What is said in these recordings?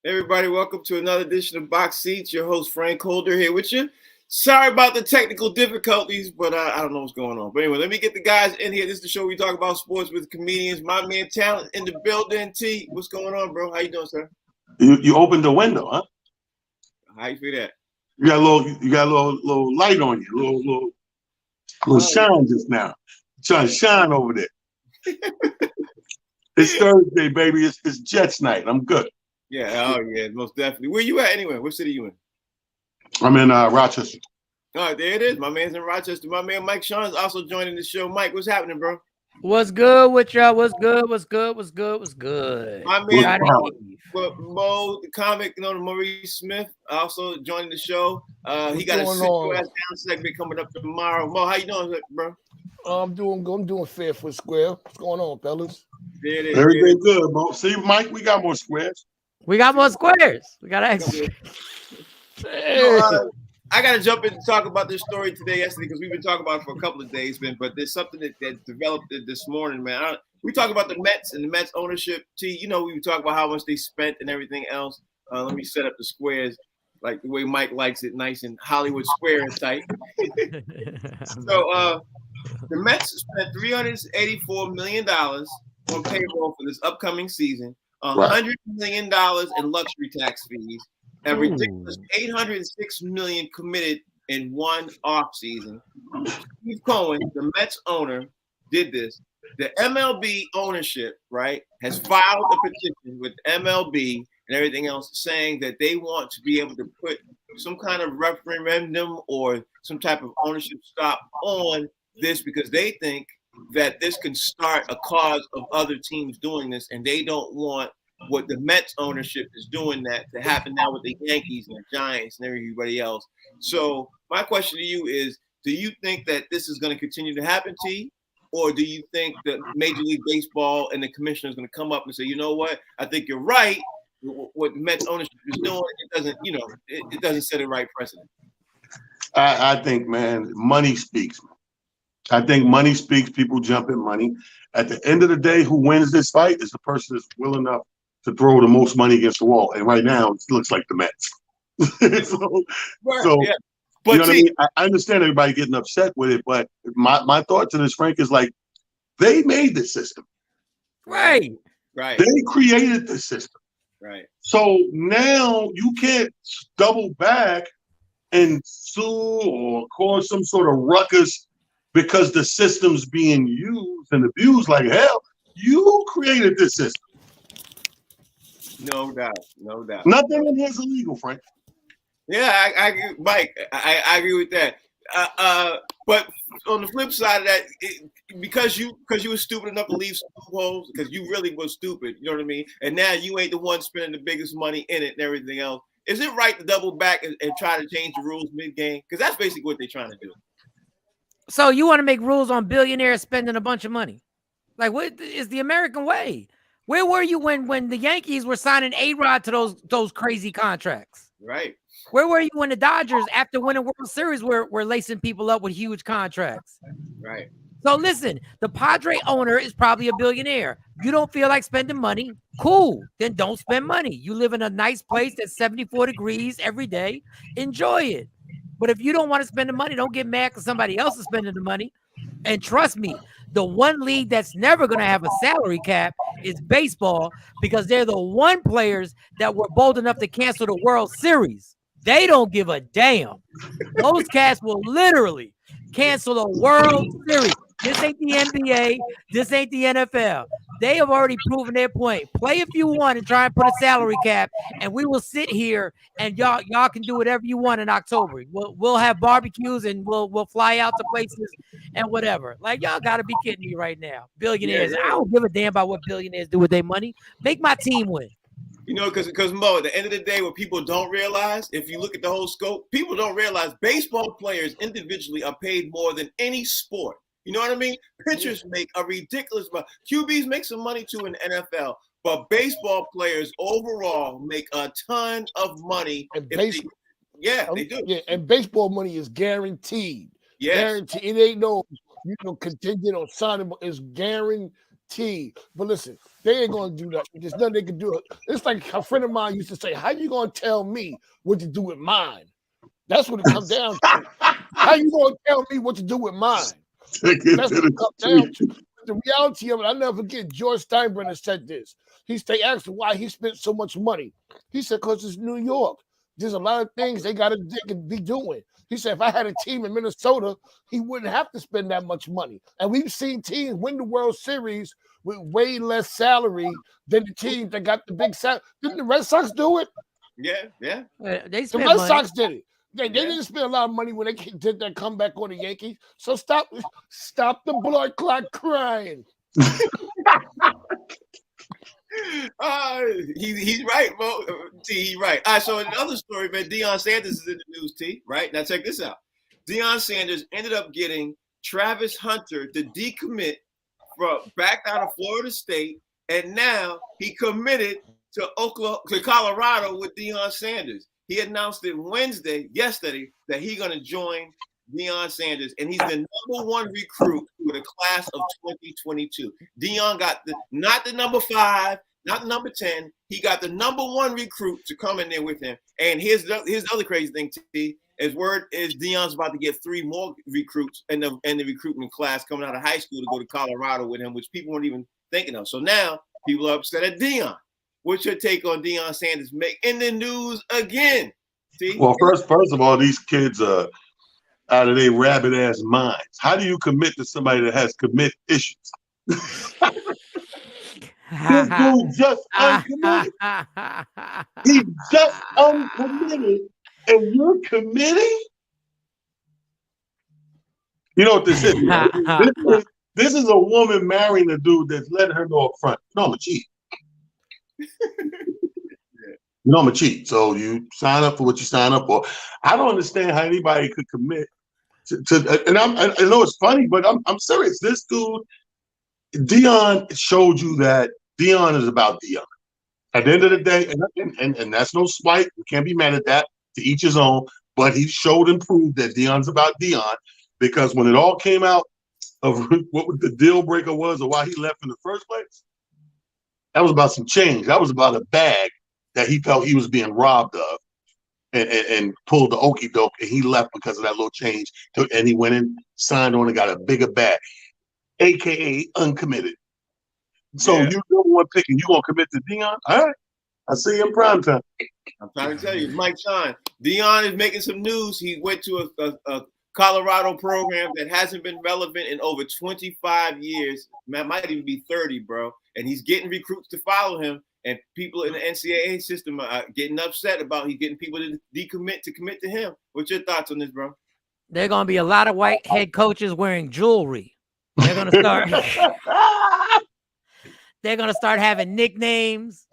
Everybody, welcome to another edition of Box Seats. Your host, Frank Holder, here with you. Sorry about the technical difficulties, but I don't know what's going on. But anyway, let me get the guys in here. This is the show we talk about sports with comedians. My man Talent in the building. T, what's going on, bro? How you doing, sir? You opened the window, huh? How you feel that? You got a little light on you, little shine just now. Trying to shine over there. It's Thursday, baby. It's Jets night. I'm good. Yeah, most definitely. Where you at anyway? What city you in? I'm in Rochester. All right, there it is. My man's in Rochester. My man Mike Sean's also joining the show. Mike, what's happening, bro? What's good with y'all? What's good? What's good? What's good? What's good? My man Mo, the comic, Maurice Smith, also joining the show. He got a super ass down segment coming up tomorrow. Mo, how you doing, bro? I'm doing fair for square. What's going on, fellas? There it is. Everything good, Mo. See, Mike, we got more squares. We got more squares. We got extra. I got to jump in and talk about this story yesterday, because we've been talking about it for a couple of days, man. But there's something that developed this morning, man. We talk about the Mets and the Mets ownership. We were talking about how much they spent and everything else. Let me set up the squares like the way Mike likes it, nice and Hollywood square and tight. So the Mets spent $384 million on payroll for this upcoming season, $100 million in luxury tax fees, and ridiculous $806 million committed in one off season. Steve Cohen, the Mets owner, did this. The MLB ownership, right, has filed a petition with MLB and everything else, saying that they want to be able to put some kind of referendum or some type of ownership stop on this, because they think that this can start a cause of other teams doing this, and they don't want what the Mets ownership is doing that to happen now with the Yankees and the Giants and everybody else. So my question to you is, do you think that this is going to continue to happen, T? Or do you think that Major League Baseball and the commissioner is going to come up and say, you know what, I think you're right. What the Mets ownership is doing, it doesn't set a right precedent. I think, man, money speaks. I think money speaks. People jump at money. At the end of the day, who wins this fight is the person that's willing enough to throw the most money against the wall. And right now, it looks like the Mets. Yeah. But you know what I mean? I understand everybody getting upset with it, but my thought to this, Frank, is like, they made the system. Right. They created the system. Right. So now you can't double back and sue or cause some sort of ruckus because the system's being used and abused like hell. You created this system. No doubt. Nothing in here is illegal, Frank. Yeah, I agree, Mike. I agree with that. But on the flip side of that, because you were stupid enough to leave loopholes, because you really was stupid, you know what I mean? And now you ain't the one spending the biggest money in it and everything else. Is it right to double back and try to change the rules mid-game? Because that's basically what they're trying to do. So you want to make rules on billionaires spending a bunch of money? Like, what is the American way? Where were you when the Yankees were signing A-Rod to those crazy contracts? Right. Where were you when the Dodgers, after winning World Series, were lacing people up with huge contracts? Right. So listen, the Padre owner is probably a billionaire. You don't feel like spending money? Cool. Then don't spend money. You live in a nice place that's 74 degrees every day. Enjoy it. But if you don't want to spend the money, don't get mad because somebody else is spending the money. And trust me, the one league that's never going to have a salary cap is baseball, because they're the one players that were bold enough to cancel the World Series. They don't give a damn. Those cats will literally cancel a World Series. This ain't the NBA. This ain't the NFL. They have already proven their point. Play if you want and try and put a salary cap, and we will sit here and y'all can do whatever you want in October. We'll have barbecues and we'll fly out to places and whatever. Like, y'all got to be kidding me right now. Billionaires. I don't give a damn about what billionaires do with their money. Make my team win. Because Mo, at the end of the day, what people don't realize, if you look at the whole scope, people don't realize baseball players individually are paid more than any sport. You know what I mean? Pitchers make a ridiculous amount. QBs make some money too in the NFL, but baseball players overall make a ton of money. And they do. Yeah, and baseball money is guaranteed. Yes. Guaranteed. It ain't no contingent or signing. It's guaranteed. T. But listen, they ain't gonna do that. There's nothing they can do. It's like a friend of mine used to say, "How you gonna tell me what to do with mine?" That's what it comes down to. How you gonna tell me what to do with mine? That's what it comes down to. The reality of it, I never forget. George Steinbrenner said this. They asked him why he spent so much money. He said, "Because it's New York. There's a lot of things they gotta be doing." He said, "If I had a team in Minnesota, he wouldn't have to spend that much money." And we've seen teams win the World Series with way less salary than the teams that got the big salary. Didn't the Red Sox do it? Yeah. They The spent Red money. Sox did it. They didn't spend a lot of money when they did that comeback on the Yankees. So stop the blood clot crying. He's right, bro. T, he's right. All right, so another story, man. Deion Sanders is in the news, T, right? Now check this out. Deion Sanders ended up getting Travis Hunter to decommit back out of Florida State, and now he committed to Colorado with Deion Sanders. He announced it yesterday, that he's going to join Deion Sanders, and he's the #1 recruit for the class of 2022. Deion got not the number 5, not the number 10. He got the #1 recruit to come in there with him. And here's the other crazy thing, T. Word is Deion's about to get 3 more recruits in the recruitment class coming out of high school to go to Colorado with him, which people weren't even thinking of. So now people are upset at Deion. What's your take on Deion Sanders in the news again? See? Well, first of all, these kids are out of their rabbit ass minds. How do you commit to somebody that has commit issues? This dude just uncommitted. He just uncommitted, and you're committing? You know what this is? Right? This is a woman marrying a dude that's letting her know up front, "No, I'm a cheat. You know I'm a cheat." So you sign up for what you sign up for. I don't understand how anybody could commit to and I know it's funny, but I'm serious. This dude, Deion, showed you that Deion is about Deion. At the end of the day, and that's no slight. We can't be mad at that. To each his own. But he showed and proved that Deion's about Deion, because when it all came out of what the deal breaker was or why he left in the first place, that was about some change. That was about a bag that he felt he was being robbed of, and pulled the okie doke, and he left because of that little change. And he went and signed on and got a bigger bag, aka uncommitted. So you #1 pick, and you gonna commit to Deion? All right, I see you in prime time. I'm trying to tell you, Mike Sean. Deion is making some news. He went to a Colorado program that hasn't been relevant in over 25 years. Man, might even be 30, bro. And he's getting recruits to follow him. And people in the NCAA system are getting upset about he getting people to decommit to commit to him. What's your thoughts on this, bro? There are going to be a lot of white head coaches wearing jewelry. They're going to start. They're going to start having nicknames.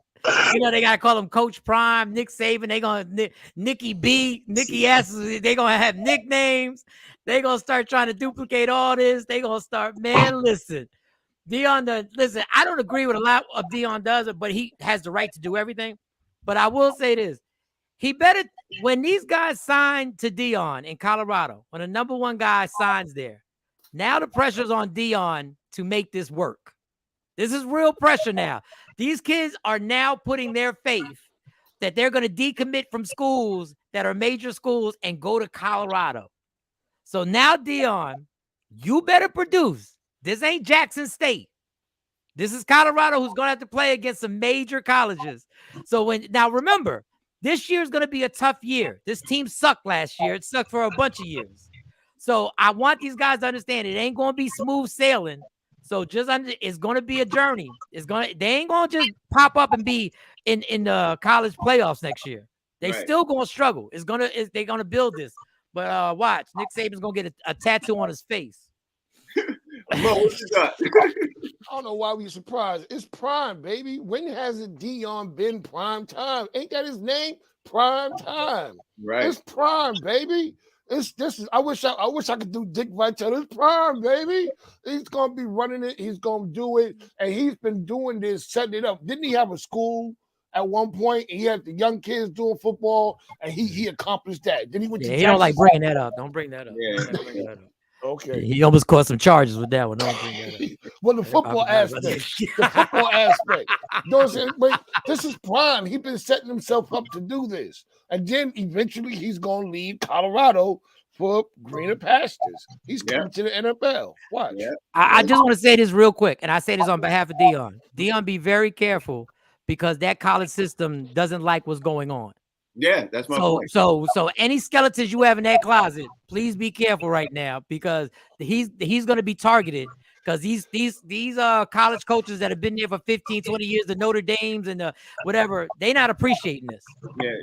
You know, they got to call him Coach Prime, Nick Saban. They're going to Nicky B, Nicky S. They're going to have nicknames. They're going to start trying to duplicate all this. They're going to start, man, listen. Listen, I don't agree with a lot of Deion does it, but he has the right to do everything. But I will say this. He better, when these guys sign to Deion in Colorado, when a #1 guy signs there, now the pressure's on Deion to make this work. This is real pressure now. These kids are now putting their faith that they're going to decommit from schools that are major schools and go to Colorado. So now, Deion, you better produce. This ain't Jackson State. This is Colorado, who's going to have to play against some major colleges. So now remember, this year is going to be a tough year. This team sucked last year. It sucked for a bunch of years. So I want these guys to understand it ain't going to be smooth sailing. So it's going to be a journey. They ain't going to just pop up and be in the college playoffs next year. They still going to struggle. They're going to build this. But watch, Nick Saban's going to get a tattoo on his face. Mo, what you got? I don't know why we surprised. It's prime, baby. When hasn't Deion been prime time? Ain't that his name? Prime time. Right. It's prime, baby. I wish I could do Dick Vitale. It's prime, baby. He's gonna be running it. He's gonna do it, and he's been doing this, setting it up. Didn't he have a school at one point? And he had the young kids doing football, and he accomplished that. Then he went to. He don't like bringing that up. Don't bring that up. Yeah. Don't bring that up. Okay. He almost caught some charges with that one. Don't bring that up. Well, the football aspect. The football aspect. You know what I'm saying? Wait, this is prime. He's been setting himself up to do this. And then eventually he's going to leave Colorado for greener pastures. He's coming to the NFL. Watch. Yeah. I just want to say this real quick, and I say this on behalf of Dion. Dion, be very careful because that college system doesn't like what's going on. Yeah, that's my point. So any skeletons you have in that closet, please be careful right now because he's going to be targeted because these college coaches that have been there for 15, 20 years, the Notre Dames and the whatever, they not appreciating this.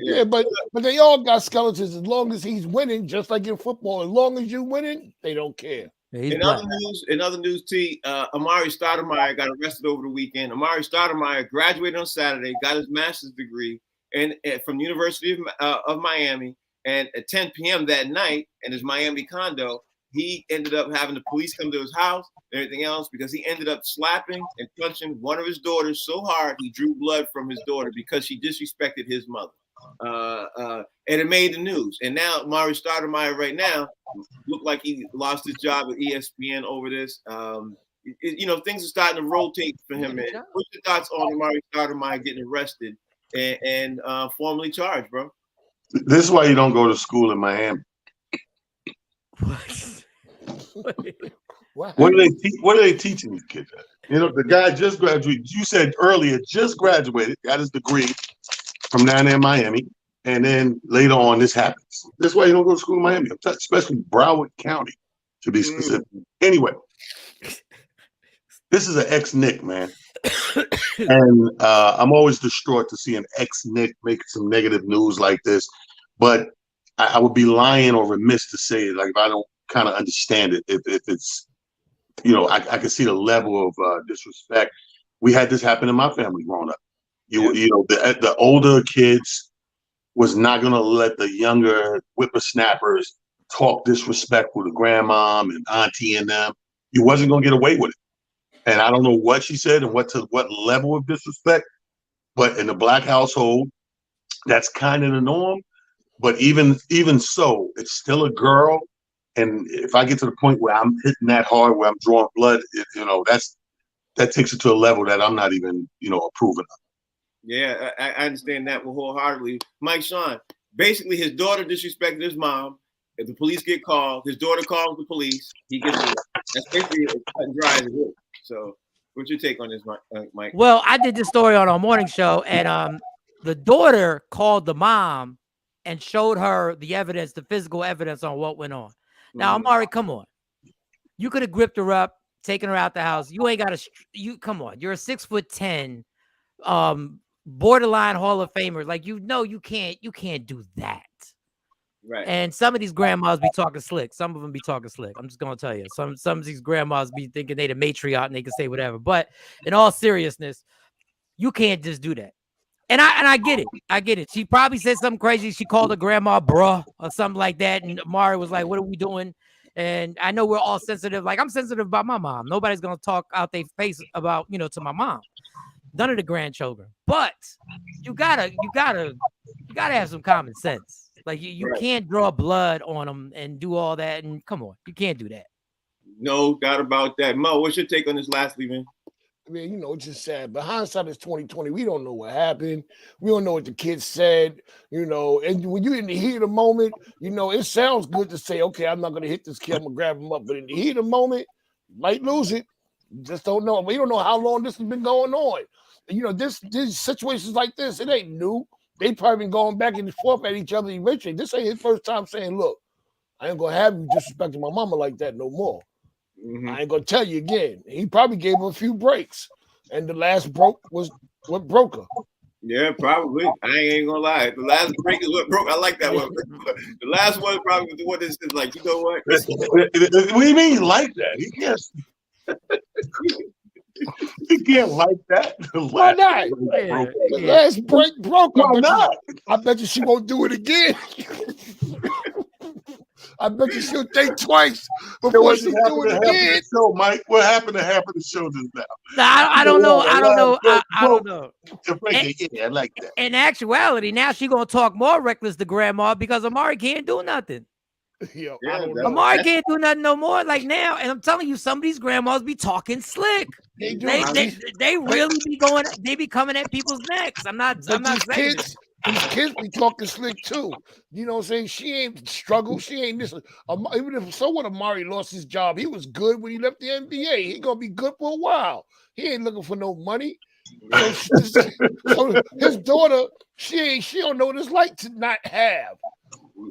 Yeah, but they all got skeletons as long as he's winning, just like in football. As long as you're winning, they don't care. In other news, T, Amari Stoudemire got arrested over the weekend. Amari Stoudemire graduated on Saturday, got his master's degree and from the University of Miami. And at 10 p.m. that night in his Miami condo, he ended up having the police come to his house and everything else because he ended up slapping and punching one of his daughters so hard he drew blood from his daughter because she disrespected his mother. And it made the news. And now Amari Stoudemire right now looked like he lost his job at ESPN over this. Things are starting to rotate for him. Man. What's your thoughts on Amari Stoudemire getting arrested and formally charged, bro? This is why you don't go to school in Miami. What are they teaching these kids? The guy just graduated. You said earlier, just graduated, got his degree from down there in Miami, and then later on, this happens. That's why you don't go to school in Miami, especially Broward County, to be specific. Anyway, this is an ex-Knick, man. And I'm always distraught to see an ex-Knick make some negative news like this. But I would be lying or remiss to say it, like if I don't kind of understand it. If it's, I can see the level of disrespect. We had this happen in my family growing up. The older kids was not going to let the younger whippersnappers talk disrespectful to grandma and auntie and them. You wasn't going to get away with it. And I don't know what she said and what level of disrespect, but in the black household, that's kind of the norm. But even so, it's still a girl. And if I get to the point where I'm hitting that hard, where I'm drawing blood, that takes it to a level that I'm not even, approving of. Yeah, I understand that wholeheartedly. Mike Sean, basically his daughter disrespected his mom. If the police get called, his daughter calls the police. He gets it. That's basically a cut and dry as it is. So what's your take on this, Mike? Well, I did this story on our morning show, and the daughter called the mom and showed her the evidence, the physical evidence on what went on. Now, Amari, come on. You could have gripped her up, taken her out the house. You ain't got to, come on. You're a 6'10", borderline Hall of Famer. Like, you can't do that. Right. And some of these grandmas be talking slick. Some of them be talking slick. I'm just going to tell you. Some of these grandmas be thinking they the matriarch and they can say whatever. But in all seriousness, you can't just do that. And I get it. I get it. She probably said something crazy. She called her grandma bruh or something like that. And Amari was like, what are we doing? And I know we're all sensitive. Like, I'm sensitive about my mom. Nobody's going to talk out their face about, to my mom. None of the grandchildren. But you gotta have some common sense. Like, you can't draw blood on them and do all that. And come on, you can't do that. No doubt about that. Mo, what's your take on this lastly, man? I mean, it's just sad. But hindsight is 2020. We don't know what happened. We don't know what the kids said, and when you're in the heat of the moment, it sounds good to say, okay, I'm not going to hit this kid. I'm going to grab him up. But in the heat of the moment, you might lose it. You just don't know. We don't know how long this has been going on. These situations like this, it ain't new. They probably been going back and forth at each other eventually. This ain't his first time saying, look, I ain't going to have you disrespecting my mama like that no more. Mm-hmm. I ain't gonna tell you again. He probably gave him a few breaks, and the last broke was what broke her. Yeah, probably. I ain't gonna lie. The last break is what broke. I like that one. The last one probably was the one that's like, you know what? What do you mean you like that? He can't. He can't like that. Why not? The last break broke her. Why not? I bet you she won't do it again. I bet you she'll think twice before she do it again. So, Mike, what happened to half of the show just now? I don't know. I don't know. I like that. In actuality, now she's gonna talk more reckless to grandma because Amari can't do nothing. Yo, Yeah, I don't know. Amari can't do nothing no more. Like now, and I'm telling you, some of these grandmas be talking slick. They do. They really be going. They be coming at people's necks. I'm not saying it. These kids be talking slick too. You know what I'm saying? She ain't struggle. She ain't this. Even if so, what Amari lost his job, he was good when he left the NBA. He gonna be good for a while. He ain't looking for no money. So, so his daughter, she don't know what it's like to not have.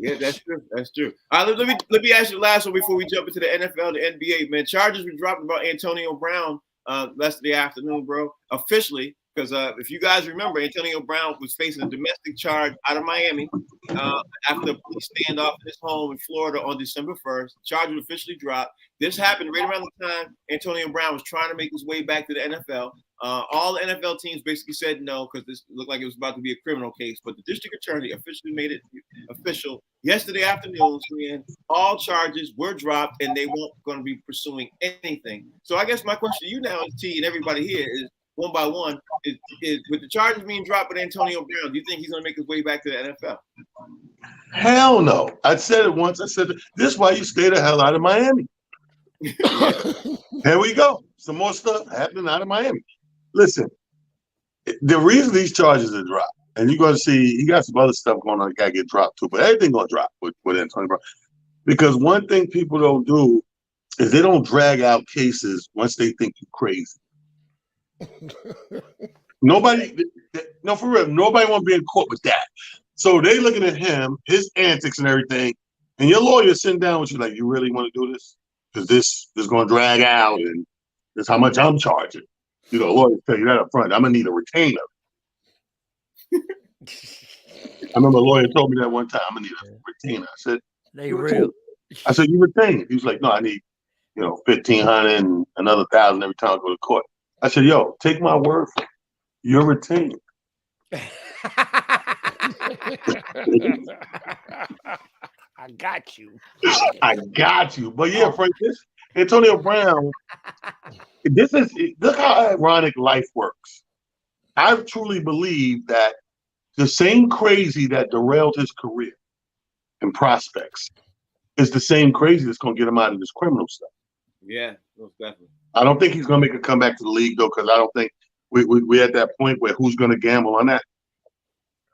Yeah, that's true. That's true. Let me ask you the last one before we jump into the NFL and the NBA, man. Charges were dropped about Antonio Brown yesterday afternoon, bro. Officially, because if you guys remember, Antonio Brown was facing a domestic charge out of Miami after a police standoff in his home in Florida on December 1st. Charges were officially dropped. This happened right around the time Antonio Brown was trying to make his way back to the NFL. All the NFL teams basically said no because this looked like it was about to be a criminal case. But the district attorney officially made it official yesterday afternoon, saying all charges were dropped and they weren't going to be pursuing anything. So I guess my question to you now, T, and everybody here is one by one, is with the charges being dropped with Antonio Brown, do you think he's going to make his way back to the NFL? Hell no. I said it once. I said, this is why you stay the hell out of Miami. Here we go. Some more stuff happening out of Miami. Listen, the reason these charges are dropped, and you're going to see, he got some other stuff going on that got to get dropped too, but everything going to drop with Antonio Brown. Because one thing people don't do is they don't drag out cases once they think you're crazy. Nobody, no, for real, nobody want to be in court with that. So they looking at him, his antics and everything, and your lawyer sitting down with you like, you really want to do this? Because this is going to drag out, and this is how much I'm charging. You know, lawyers tell you that up front. I'm going to need a retainer. I remember a lawyer told me that one time. I'm going to need a retainer. I said, They real. I said, you retain it. He was like, no, I need, $1,500 and another $1,000 every time I go to court. I said, yo, take my word for it. You're retained. I got you. I got you. But yeah, Frank, this Antonio Brown, look how ironic life works. I truly believe that the same crazy that derailed his career and prospects is the same crazy that's going to get him out of this criminal stuff. Yeah, most definitely. I don't think he's going to make a comeback to the league, though, because I don't think we're at that point where who's going to gamble on that.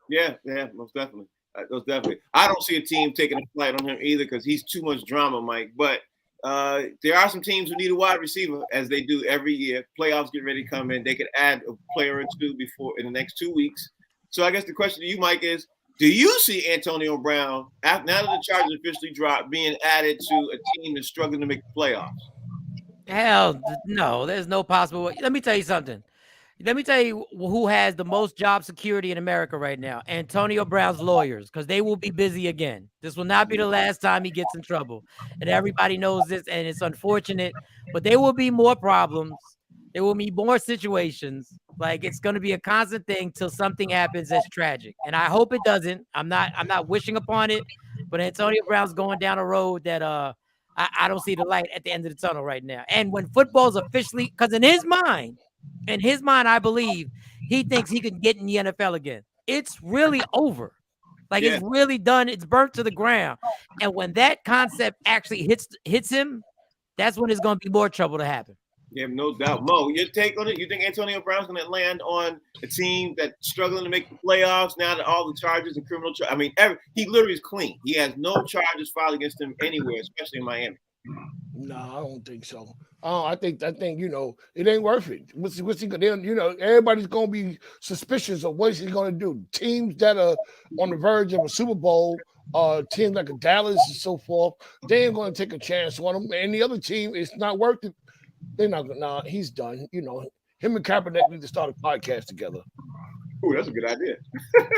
Yeah, most definitely. Most definitely. I don't see a team taking a flight on him either because he's too much drama, Mike. But there are some teams who need a wide receiver, as they do every year. Playoffs get ready to come in. They could add a player or two in the next 2 weeks. So I guess the question to you, Mike, is do you see Antonio Brown, now that the charges officially dropped, being added to a team that's struggling to make the playoffs? Hell no, there's no possible way. Let me tell you something. Let me tell you who has the most job security in America right now. Antonio Brown's lawyers, because they will be busy again. This will not be the last time he gets in trouble. And everybody knows this, and it's unfortunate. But there will be more problems. There will be more situations. Like, it's going to be a constant thing till something happens that's tragic. And I hope it doesn't. I'm not wishing upon it. But Antonio Brown's going down a road that I don't see the light at the end of the tunnel right now. And when football's officially, because in his mind, I believe he thinks he can get in the NFL again. It's really over. Like, It's really done. It's burnt to the ground. And when that concept actually hits him, that's when it's going to be more trouble to happen. Yeah, no doubt. Mo, your take on it? You think Antonio Brown's going to land on a team that's struggling to make the playoffs now that all the charges and criminal charges? I mean, he literally is clean. He has no charges filed against him anywhere, especially in Miami. No, I don't think so. I think it ain't worth it. What's he gonna? Everybody's gonna be suspicious of what he's gonna do. Teams that are on the verge of a Super Bowl, teams like a Dallas and so forth, they ain't gonna take a chance on him. And the other team, it's not worth it. They're not gonna. Nah, he's done. Him and Kaepernick need to start a podcast together. Ooh, that's a good idea.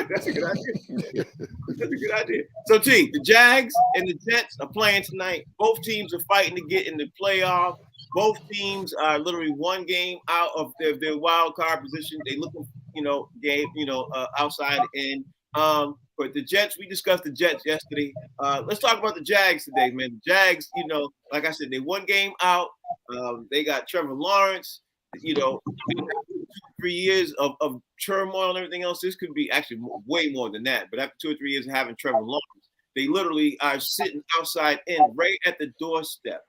That's a good idea. That's a good idea. So, T, the Jags and the Jets are playing tonight. Both teams are fighting to get in the playoff. Both teams are literally one game out of their wild card position. They looking, outside in. But the Jets, we discussed the Jets yesterday. Let's talk about the Jags today, man. The Jags, like I said, they one game out. They got Trevor Lawrence. 3 years of turmoil and everything else. This could be actually way more than that. But after 2 or 3 years of having Trevor Lawrence, They literally are sitting outside in, right at the doorstep.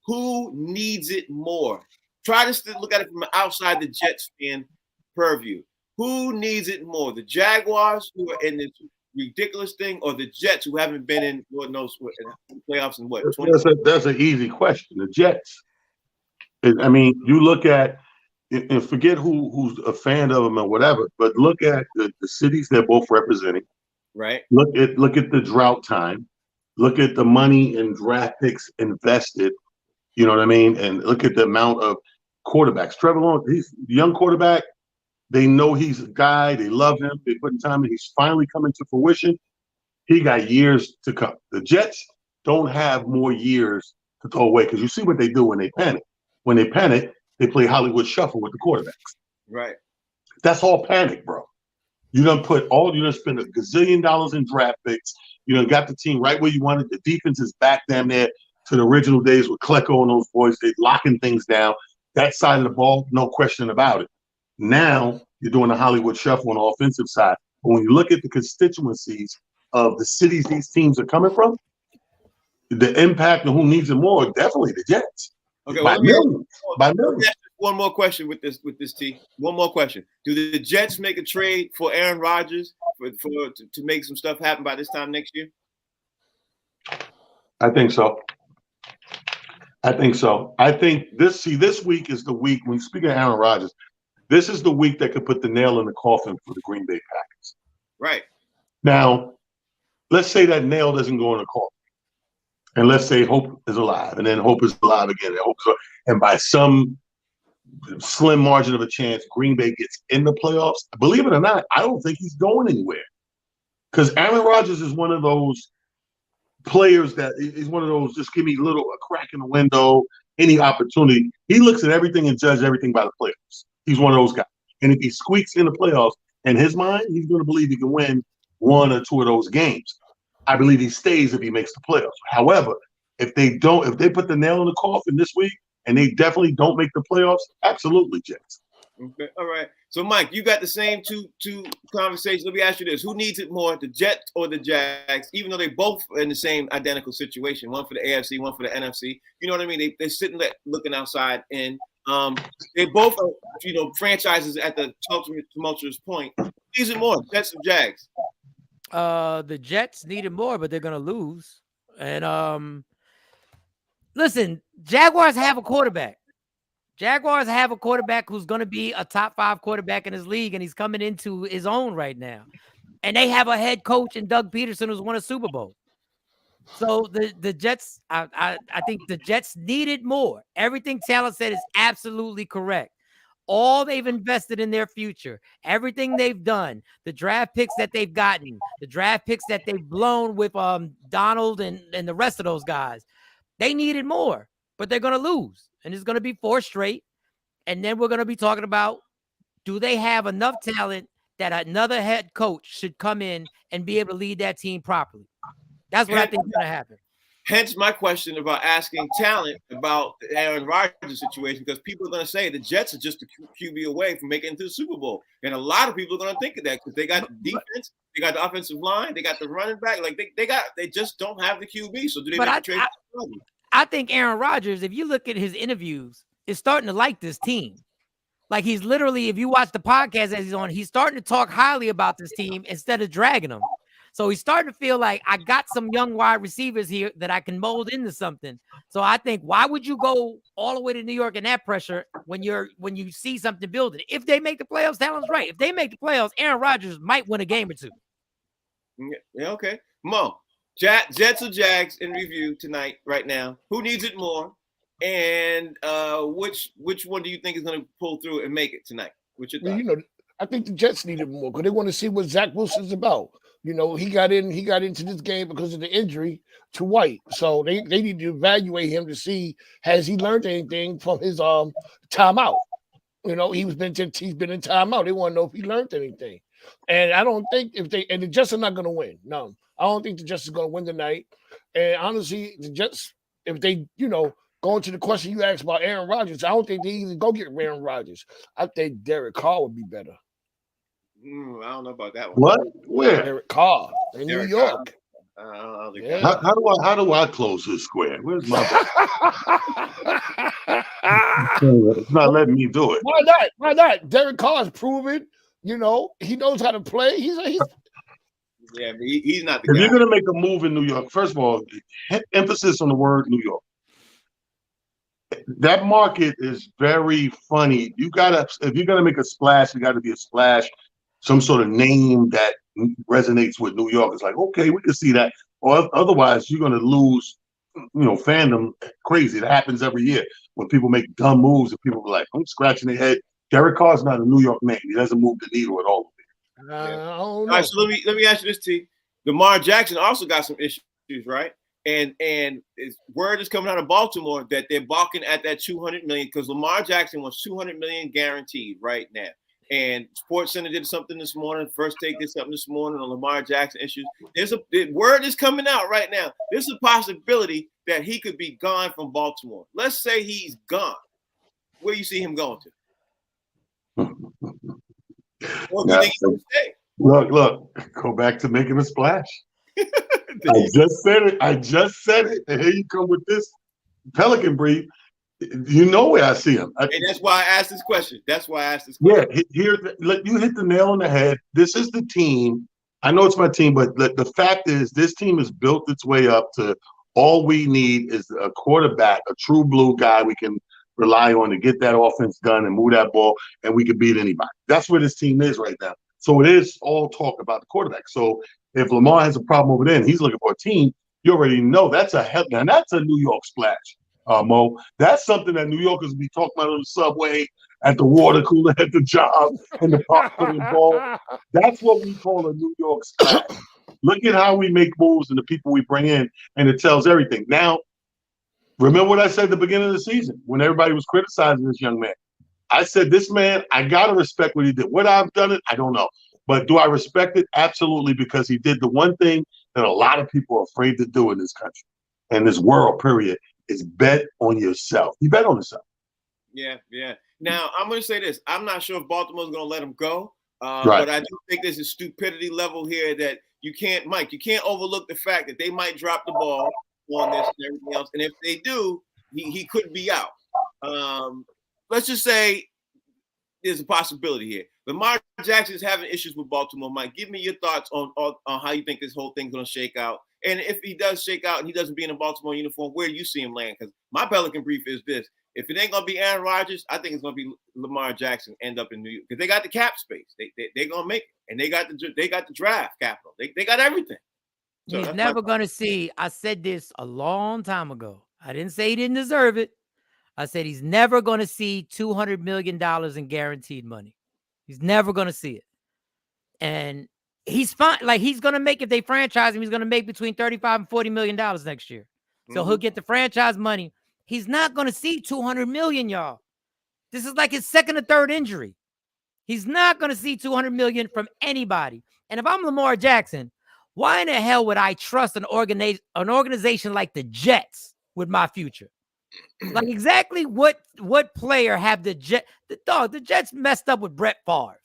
Who needs it more? Try to look at it from outside the Jets fan purview. Who needs it more? The Jaguars, who are in this ridiculous thing, or the Jets, who haven't been in Lord knows what playoffs in what 20? That's an easy question. The Jets. I mean, you look at and forget who's a fan of them or whatever, but look at the cities they're both representing. Right. Look at the drought time. Look at the money and draft picks invested. You know what I mean? And look at the amount of quarterbacks. Trevor Lawrence, he's a young quarterback. They know he's a guy. They love him. They put in time, and he's finally coming to fruition. He got years to come. The Jets don't have more years to throw away because you see what they do when they panic. When they panic, they play Hollywood Shuffle with the quarterbacks. Right. That's all panic, bro. You done spend $1 gazillion in draft picks. You done got the team right where you wanted. The defense is back down there to the original days with Klecko and those boys. They're locking things down. That side of the ball, no question about it. Now you're doing the Hollywood Shuffle on the offensive side. But when you look at the constituencies of the cities these teams are coming from, the impact and who needs it more, definitely the Jets. Okay, by millions. By millions. One more question with this T. One more question. Do the Jets make a trade for Aaron Rodgers to make some stuff happen by this time next year? I think so. I think this week is the week when you speak of Aaron Rodgers. This is the week that could put the nail in the coffin for the Green Bay Packers. Right. Now, let's say that nail doesn't go in the coffin. And let's say Hope is alive, and then Hope is alive again. And by some slim margin of a chance, Green Bay gets in the playoffs. Believe it or not, I don't think he's going anywhere. Because Aaron Rodgers is one of those players that is one of those, just give me a crack in the window, any opportunity. He looks at everything and judges everything by the playoffs. He's one of those guys. And if he squeaks in the playoffs, in his mind, he's going to believe he can win one or two of those games. I believe he stays if he makes the playoffs. However, if they put the nail in the coffin this week and they definitely don't make the playoffs, absolutely, Jets. Okay, all right. So, Mike, you got the same two conversations. Let me ask you this: who needs it more, the Jets or the Jags? Even though they both are in the same identical situation, one for the AFC, one for the NFC. You know what I mean? They're sitting there looking outside, and they both are, franchises at the tumultuous point. Who needs it more, Jets or Jags? The Jets needed more, but they're gonna lose. And listen, Jaguars have a quarterback. Jaguars have a quarterback who's going to be a top 5 quarterback in his league, and he's coming into his own right now. And they have a head coach in Doug Peterson who's won a Super Bowl. So the Jets, I think the Jets needed more. Everything Taylor said is absolutely correct. All they've invested in their future, everything they've done, the draft picks that they've gotten, the draft picks that they've blown with Donald and the rest of those guys, they needed more, but they're going to lose. And it's going to be 4 straight. And then we're going to be talking about, do they have enough talent that another head coach should come in and be able to lead that team properly? That's what I think is going to happen. Hence my question about asking talent about the Aaron Rodgers situation, because people are going to say the Jets are just a QB away from making it to the Super Bowl. And a lot of people are going to think of that because they got the defense, they got the offensive line, they got the running back. Like they just don't have the QB. So do they make a trade? I think Aaron Rodgers, if you look at his interviews, is starting to like this team. Like he's literally, if you watch the podcast as he's on, he's starting to talk highly about this team instead of dragging them. So he's starting to feel like I got some young wide receivers here that I can mold into something. So I think, why would you go all the way to New York in that pressure when you see something building? If they make the playoffs, Talon's right. If they make the playoffs, Aaron Rodgers might win a game or two. Yeah, okay. Mo, Jets or Jags in review tonight, right now. Who needs it more? And which one do you think is going to pull through and make it tonight? What's your thought? I think the Jets need it more because they want to see what Zach Wilson's about. He got into this game because of the injury to White. So they need to evaluate him to see, has he learned anything from his timeout? He's been in timeout. They want to know if he learned anything. And I don't think the Jets are not going to win. No, I don't think the Jets are going to win tonight. And honestly, the Jets, if they, going to the question you asked about Aaron Rodgers, I don't think they even go get Aaron Rodgers. I think Derek Carr would be better. I don't know about that one. What? Where? Derek Carr in New York. How do I close this square? Where's my? It's not letting me do it. Why not? Why not? Derek Carr's proven. You know, he knows how to play. He's yeah, but he's not the If guy. you're gonna make a move in New York, first of all, emphasis on the word New York. That market is very funny. If you're gonna make a splash, you gotta be a splash, some sort of name that resonates with New York. It's like, okay, we can see that. Or otherwise, you're gonna lose, fandom. Crazy. That happens every year when people make dumb moves and people are like, I'm scratching their head. Derek Carr's not a New York name. He doesn't move the needle at all. I don't know. All right, so let me ask you this, T. Lamar Jackson also got some issues, right? And word is coming out of Baltimore that they're balking at that $200 million because Lamar Jackson wants $200 million guaranteed right now. And SportsCenter did something this morning. First Take did something this morning on Lamar Jackson issues. The word is coming out right now. There's a possibility that he could be gone from Baltimore. Let's say he's gone. Where do you see him going to? Or do you think he's going to stay? Look, go back to making a splash. I just said it. And here you come with this Pelican brief. You know where I see him. And that's why I asked this question. Yeah, you hit the nail on the head. This is the team. I know it's my team, but the fact is this team has built its way up to all we need is a quarterback, a true blue guy we can rely on to get that offense done and move that ball, and we can beat anybody. That's where this team is right now. So it is all talk about the quarterback. So if Lamar has a problem over there and he's looking for a team, you already know that's that's a New York splash, Mo. That's something that New Yorkers be talking about on the subway, at the water cooler, at the job, in the park playing ball. That's what we call a New York splash. Look at how we make moves and the people we bring in, and it tells everything. Now, remember what I said at the beginning of the season when everybody was criticizing this young man? I said, this man, I got to respect what he did. Would I have done it? I don't know. But do I respect it? Absolutely, because he did the one thing that a lot of people are afraid to do in this country and this world, period, is bet on yourself. You bet on yourself. Yeah. Now, I'm going to say this. I'm not sure if Baltimore's going to let him go, Right. But I do think there's a stupidity level here that you can't overlook the fact that they might drop the ball on this and everything else. And if they do, he could be out. Let's just say there's a possibility here. Lamar Jackson is having issues with Baltimore. Mike, give me your thoughts on how you think this whole thing's going to shake out. And if he does shake out and he doesn't be in a Baltimore uniform, where do you see him land? Because my Pelican brief is this. If it ain't going to be Aaron Rodgers, I think it's going to be Lamar Jackson end up in New York. Because they got the cap space. They're going to make it. And they got the draft capital. They got everything. So he's never going to see. I said this a long time ago. I didn't say he didn't deserve it. I said he's never going to see $200 million in guaranteed money. He's never going to see it. And he's fine. Like, he's going to make, if they franchise him, he's going to make between $35 and $40 million next year. So he'll get the franchise money. He's not going to see $200 million, y'all. This is like his second or third injury. He's not going to see $200 million from anybody. And if I'm Lamar Jackson, why in the hell would I trust an organization like the Jets with my future? Like, exactly what player have the Jets messed up with Brett Favre.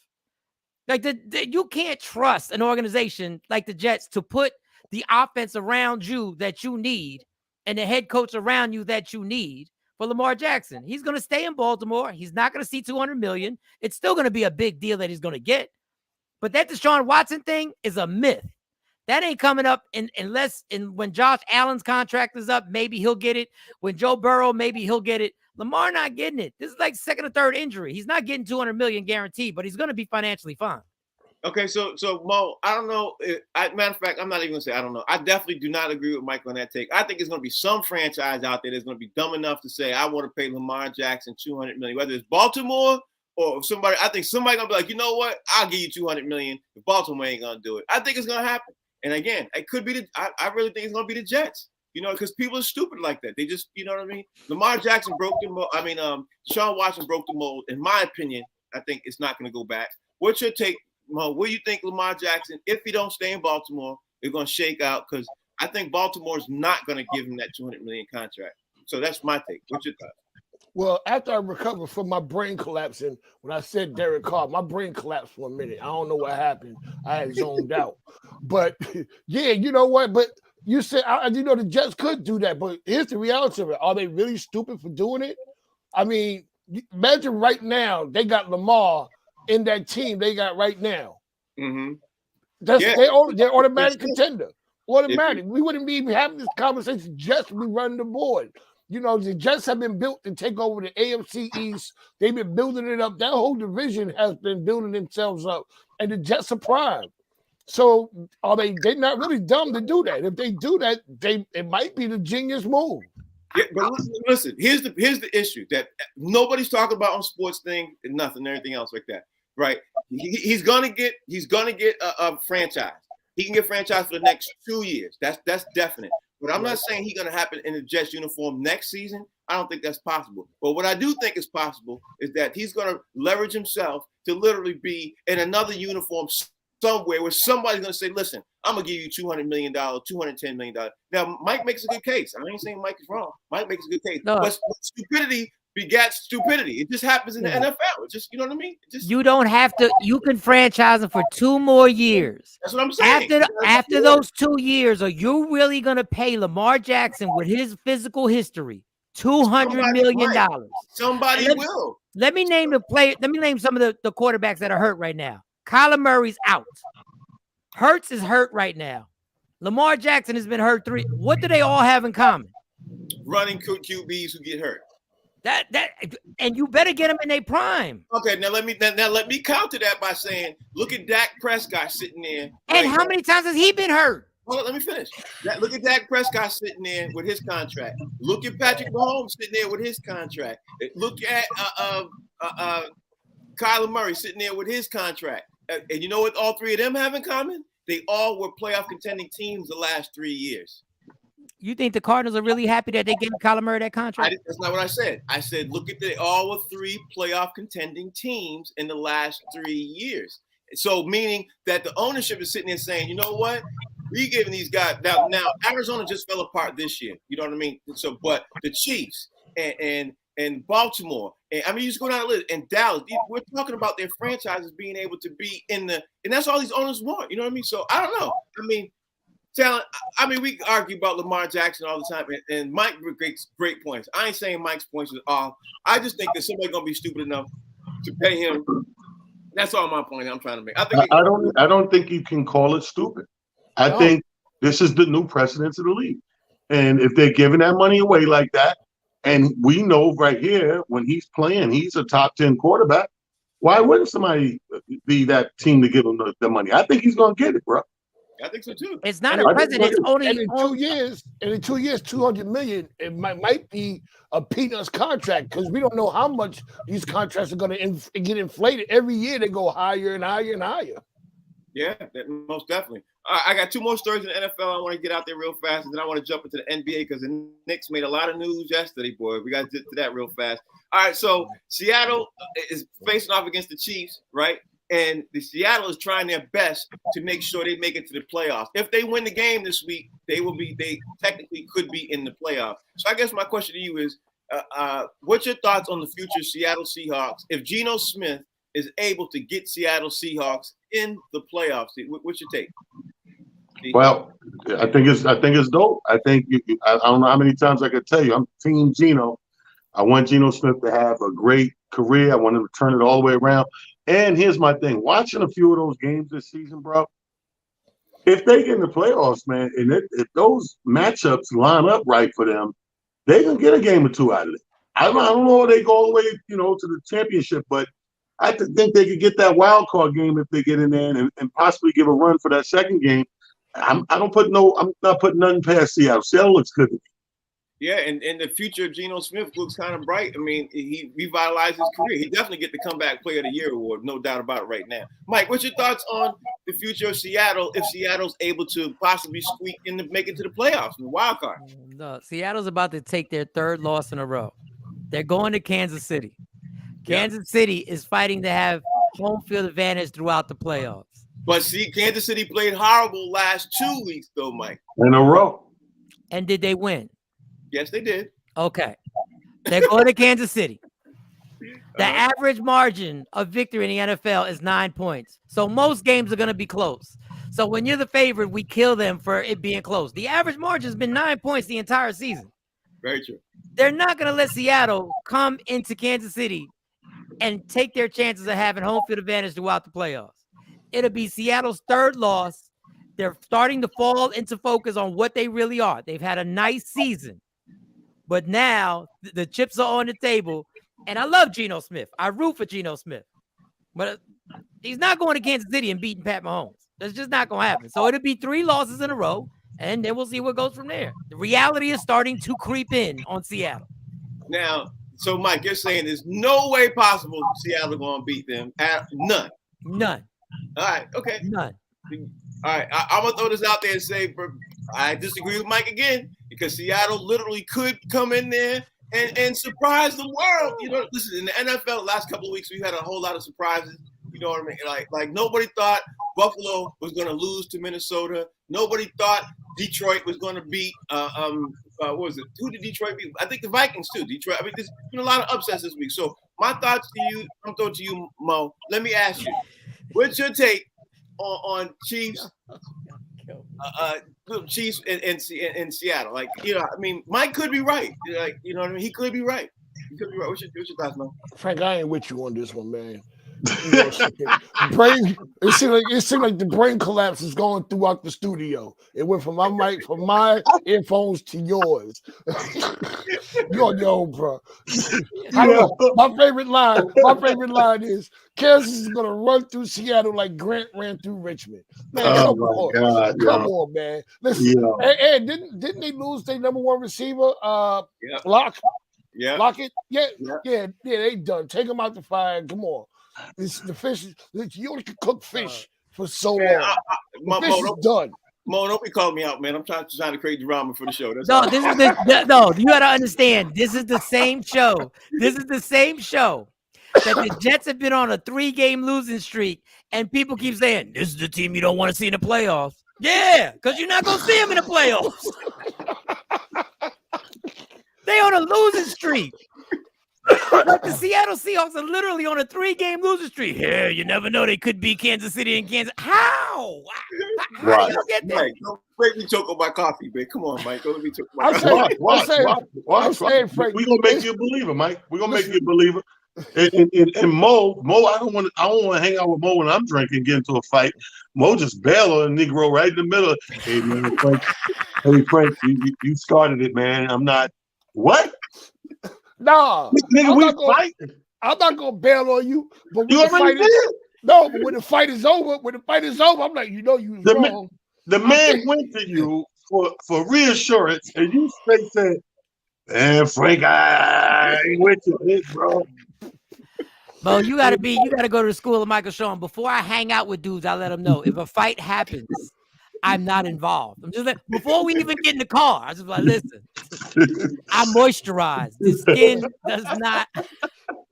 Like, you can't trust an organization like the Jets to put the offense around you that you need and the head coach around you that you need for Lamar Jackson. He's going to stay in Baltimore. He's not going to see $200 million. It's still going to be a big deal that he's going to get. But that Deshaun Watson thing is a myth. That ain't coming up unless when Josh Allen's contract is up, maybe he'll get it. When Joe Burrow, maybe he'll get it. Lamar not getting it. This is like second or third injury. He's not getting $200 million guaranteed, but he's going to be financially fine. Okay, so Mo, I don't know. Matter of fact, I'm not even going to say I don't know. I definitely do not agree with Mike on that take. I think it's going to be some franchise out there that's going to be dumb enough to say, I want to pay Lamar Jackson $200 million, whether it's Baltimore or somebody. I think somebody going to be like, you know what? I'll give you $200 million if Baltimore ain't going to do it. I think it's going to happen. And again, it could be I really think it's going to be the Jets, because people are stupid like that. They just, you know what I mean? Lamar Jackson broke the mold. Deshaun Watson broke the mold. In my opinion, I think it's not going to go back. What's your take, Mo? What do you think Lamar Jackson, if he don't stay in Baltimore, is going to shake out? Because I think Baltimore's not going to give him that $200 million contract. So that's my take. What's your thought? Well, after I recovered from my brain collapsing, when I said Derek Carr, my brain collapsed for a minute. I don't know what happened. I had zoned out. But, yeah, you know what? But You said, you know, the Jets could do that, but here's the reality of it. Are they really stupid for doing it? I mean, imagine right now they got Lamar in that team they got right now. Mm-hmm. They're automatic contender. Automatic. We wouldn't be having this conversation. Jets would be running the board. You know, the Jets have been built to take over the AFC East. They've been building it up. That whole division has been building themselves up, and the Jets are prime. So they're not really dumb to do that. If they do that, it might be the genius move. Yeah, but listen, here's the issue that nobody's talking about on sports thing and nothing, everything else like that. Right? He's gonna get a franchise. He can get franchise for the next 2 years. That's definite. But I'm not saying he's gonna happen in the Jets uniform next season. I don't think that's possible. But what I do think is possible is that he's gonna leverage himself to literally be in another uniform somewhere where somebody's going to say, listen, I'm going to give you $200 million, $210 million. Now, Mike makes a good case. I ain't saying Mike is wrong. Mike makes a good case. No. But stupidity begats stupidity. It just happens in the NFL. It just, you know what I mean? You don't have to. You can franchise him for 2 more years. That's what I'm saying. After those 2 years, are you really going to pay Lamar Jackson with his physical history $200 million? Somebody will. Let me name some of the quarterbacks that are hurt right now. Kyler Murray's out. Hurts is hurt right now. Lamar Jackson has been hurt 3. What do they all have in common? Running QBs who get hurt. And you better get them in their prime. Okay, now let me counter that by saying, look at Dak Prescott sitting there. And how many times has he been hurt? Hold on, let me finish. Look at Dak Prescott sitting there with his contract. Look at Patrick Mahomes sitting there with his contract. Look at Kyler Murray sitting there with his contract. And you know what all 3 of them have in common? They all were playoff contending teams the last 3 years. You think the Cardinals are really happy that they gave Kyler Murray that contract? That's not what I said. I said, look at they all were 3 playoff contending teams in the last 3 years. So meaning that the ownership is sitting there saying, you know what? We giving these guys now Arizona just fell apart this year. You know what I mean? So, but the Chiefs and Baltimore, and I mean, you just go down the list, and Dallas. We're talking about their franchises being able to be and that's all these owners want. You know what I mean? So I don't know. I mean, talent. I mean, we argue about Lamar Jackson all the time, and Mike makes great points. I ain't saying Mike's points is off. I just think that somebody's gonna be stupid enough to pay him. That's all my point I'm trying to make. I don't think you can call it stupid. I think this is the new precedence of the league, and if they're giving that money away like that. And we know right here, when he's playing, he's a top 10 quarterback. Why wouldn't somebody be that team to give him the money? I think he's going to get it, bro. I think so, too. It's not a president. It's only in 2 years. And in 2 years, $200 million, it might be a peanuts contract because we don't know how much these contracts are going to get inflated. Every year, they go higher and higher and higher. Yeah, most definitely. I got 2 more stories in the NFL I want to get out there real fast, and then I want to jump into the NBA because the Knicks made a lot of news yesterday, boy. We got to get to that real fast. All right, so Seattle is facing off against the Chiefs, right? And the Seattle is trying their best to make sure they make it to the playoffs. If they win the game this week, they technically could be in the playoffs. So I guess my question to you is, what's your thoughts on the future Seattle Seahawks if Geno Smith is able to get Seattle Seahawks in the playoffs? What's your take? Well, I think it's dope. I think I don't know how many times I could tell you I'm Team Geno. I want Geno Smith to have a great career. I want him to turn it all the way around. And here's my thing: watching a few of those games this season, bro. If they get in the playoffs, man, and if those matchups line up right for them, they can get a game or 2 out of it. I don't know if they go all the way, to the championship, but I think they could get that wild card game if they get in there and possibly give a run for that second game. I'm not putting nothing past Seattle. Seattle looks good to me. Yeah, and the future of Geno Smith looks kind of bright. I mean, he revitalized his career. He definitely get the Comeback Player of the Year award, no doubt about it right now. Mike, what's your thoughts on the future of Seattle if Seattle's able to possibly squeak in to make it to the playoffs in the wild card? No, Seattle's about to take their 3rd loss in a row. They're going to Kansas City. Kansas City is fighting to have home field advantage throughout the playoffs. But see, Kansas City played horrible last 2 weeks, though, Mike. In a row. And did they win? Yes, they did. Okay. They're going to Kansas City. The average margin of victory in the NFL is 9 points. So most games are going to be close. So when you're the favorite, we kill them for it being close. The average margin has been 9 points the entire season. Very true. They're not going to let Seattle come into Kansas City and take their chances of having home field advantage throughout the playoffs. It'll be Seattle's third loss. They're starting to fall into focus on what they really are. They've had a nice season, but now the chips are on the table. And I love Geno Smith. I root for Geno Smith, but he's not going to Kansas City and beating Pat Mahomes. That's just not going to happen. So it'll be 3 losses in a row, and then we'll see what goes from there. The reality is starting to creep in on Seattle. Now, so Mike, you're saying there's no way possible Seattle going to beat them? None. None. All right. Okay. None. All right. I'm going to throw this out there and say I disagree with Mike again because Seattle literally could come in there and surprise the world. You know, listen, in the NFL the last couple of weeks, we've had a whole lot of surprises. You know what I mean? Like nobody thought Buffalo was going to lose to Minnesota. Nobody thought Detroit was going to beat what was it? Who did Detroit beat? I think the Vikings too. Detroit. I mean, there's been a lot of upsets this week. So my thoughts to you, I'm throwing to you, Mo. Let me ask you, what's your take on Chiefs? Chiefs in Seattle. Like, you know, I mean, Mike could be right. Like, you know what I mean? He could be right. He could be right. What's your thoughts, Mo? Frank, I ain't with you on this one, man. Brain. It seemed like the brain collapse is going throughout the studio. It went from my earphones to yours. You're on your own, bro. I don't know. My favorite line is Kansas is gonna run through Seattle like Grant ran through Richmond. Man, come on, man. Listen, and didn't they lose their number 1 receiver? Lock. Yeah. Lockett? Yeah, they done. Take them out the fire. Come on. The fish. You only can cook fish for so long. Fish is done. Mo, don't be calling me out, man. I'm trying to create drama for the show. That's no, this is no. You got to understand. This is the same show. This is the same show that the Jets have been on a 3-game losing streak, and people keep saying this is the team you don't want to see in the playoffs. Yeah, because you're not gonna see them in the playoffs. They on a losing streak. Like the Seattle Seahawks are literally on a 3-game losing streak. Yeah, you never know. They could be Kansas City and Kansas. How? How do you get that? Mike, don't make me choke on my coffee, man. Come on, Mike. Don't let me choke on my coffee. I'm saying, Frank, we're gonna make you a believer, Mike. We're gonna make you a believer. And Mo, I don't want to hang out with Mo when I'm drinking, get into a fight. Mo just bail on a Negro right in the middle. Hey, man, Frank, you started it, man. I'm not. What? Nah, I'm not gonna bail on you. But when the fight is over, I'm like, you know, you was wrong. The man went to you for reassurance, and you straight said, "Man, Frank, I ain't with you, bro." Mo, you gotta go to the school of Michael Sean. Before I hang out with dudes, I let them know if a fight happens, I'm not involved. I'm just like, before we even get in the car, I just like, listen, I moisturize. The skin does not.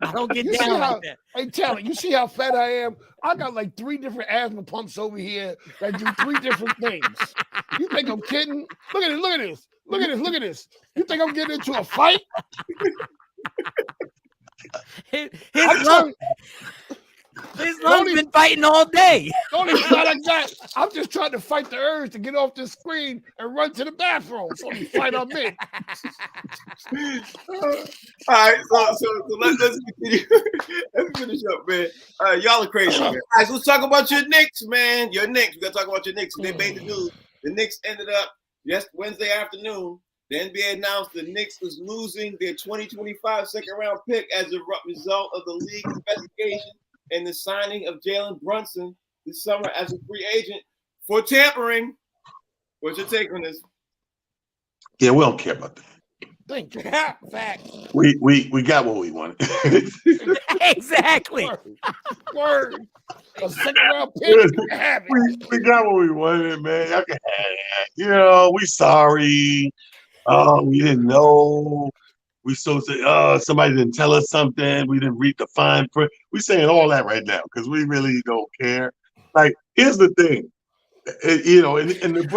I don't get down like that. Hey, Talent, you see how fat I am? I got like 3 different asthma pumps over here that do 3 different things. You think I'm kidding? Look at this. You think I'm getting into a fight? His lungs been fighting all day. The only fight I got, I'm just trying to fight the urge to get off this screen and run to the bathroom. It's the only fight I'm in. All right, so let's continue. Let's finish up, man. Y'all are crazy, man. All right, so let's talk about your Knicks, man. Your Knicks. We got to talk about your Knicks. They made the news. The Knicks ended up Wednesday afternoon. The NBA announced the Knicks was losing their 2025 second-round pick as a result of the league investigation and the signing of Jalen Brunson this summer as a free agent for tampering. What's your take on this? Yeah, we don't care about that. Thank you. Fact. We got what we wanted. Exactly. Word. A second-round pick. We got what we wanted, man. I can have it. You know, we sorry. We didn't know. We so say, somebody didn't tell us something. We didn't read the fine print. We're saying all that right now because we really don't care. Like, here's the thing. And the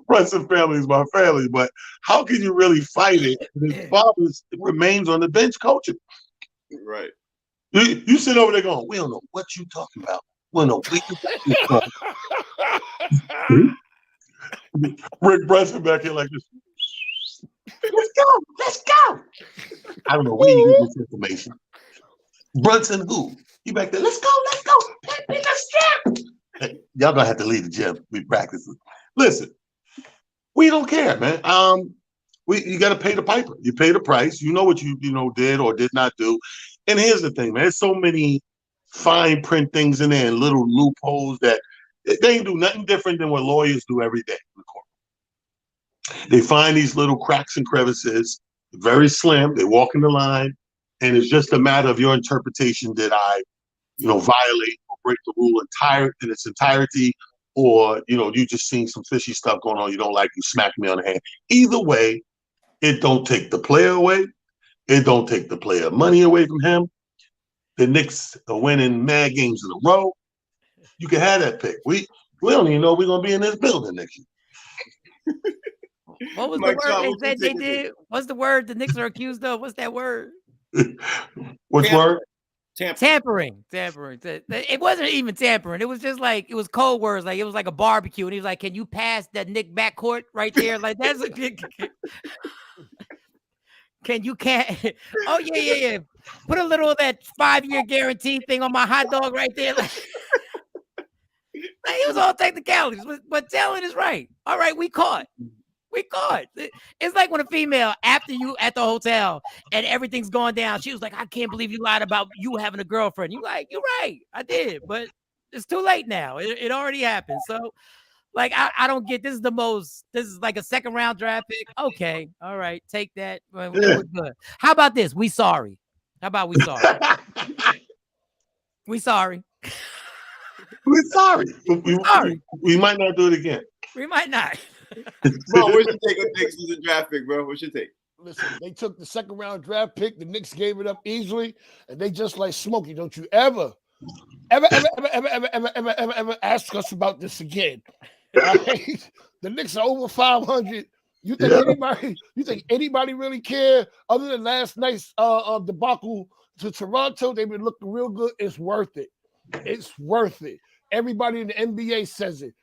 Brunson family is my family, but how can you really fight it? His father remains on the bench coaching. Right. You sit over there going, we don't know what you talking about. Well, no, Rick Brunson back here like this. Let's go. I don't know where you get this information. Brunson who? You back there, let's go. Let's go. Hey, y'all gonna have to leave the gym. We practice. Listen, we don't care, man. You gotta pay the piper. You pay the price. You know what you did or did not do. And here's the thing, man. There's so many fine print things in there and little loopholes that they ain't do nothing different than what lawyers do every day in the court. They find these little cracks and crevices, very slim. They walk in the line, and it's just a matter of your interpretation. Did I, violate or break the rule in its entirety, or you just seen some fishy stuff going on? You don't like, you smack me on the hand. Either way, it don't take the player away. It don't take the player money away from him. The Knicks are winning mad games in a row. You can have that pick. We don't even know we're gonna be in this building next year. What was the word they said they did? What's the word the Knicks are accused of? What's that word? Which word? Tampering. It wasn't even tampering. It was just like, it was code words. Like, it was like a barbecue. And he was like, can you pass that Knick backcourt right there? Like, that's a can't. Oh, yeah. Put a little of that 5-year guarantee thing on my hot dog right there. Like, it was all technicalities, but Talon is right. All right, we caught. It's like when a female, after you at the hotel and everything's going down, she was like, I can't believe you lied about you having a girlfriend. You like, you're right, I did, but it's too late now. It already happened. So, like, I don't get, this is like a second round draft pick. Okay, all right, take that. We're good. How about this? We sorry. How about we sorry? We sorry. We're sorry. We might not do it again. We might not. Bro, what's your take on Knicks as a draft pick, bro? What's your take? Listen, they took the second round draft pick. The Knicks gave it up easily, and they just like Smokey. Don't you ever ask us about this again. Right? The Knicks are over 500. You think anybody really care other than last night's debacle to Toronto? They've been looking real good. It's worth it. It's worth it. Everybody in the NBA says it.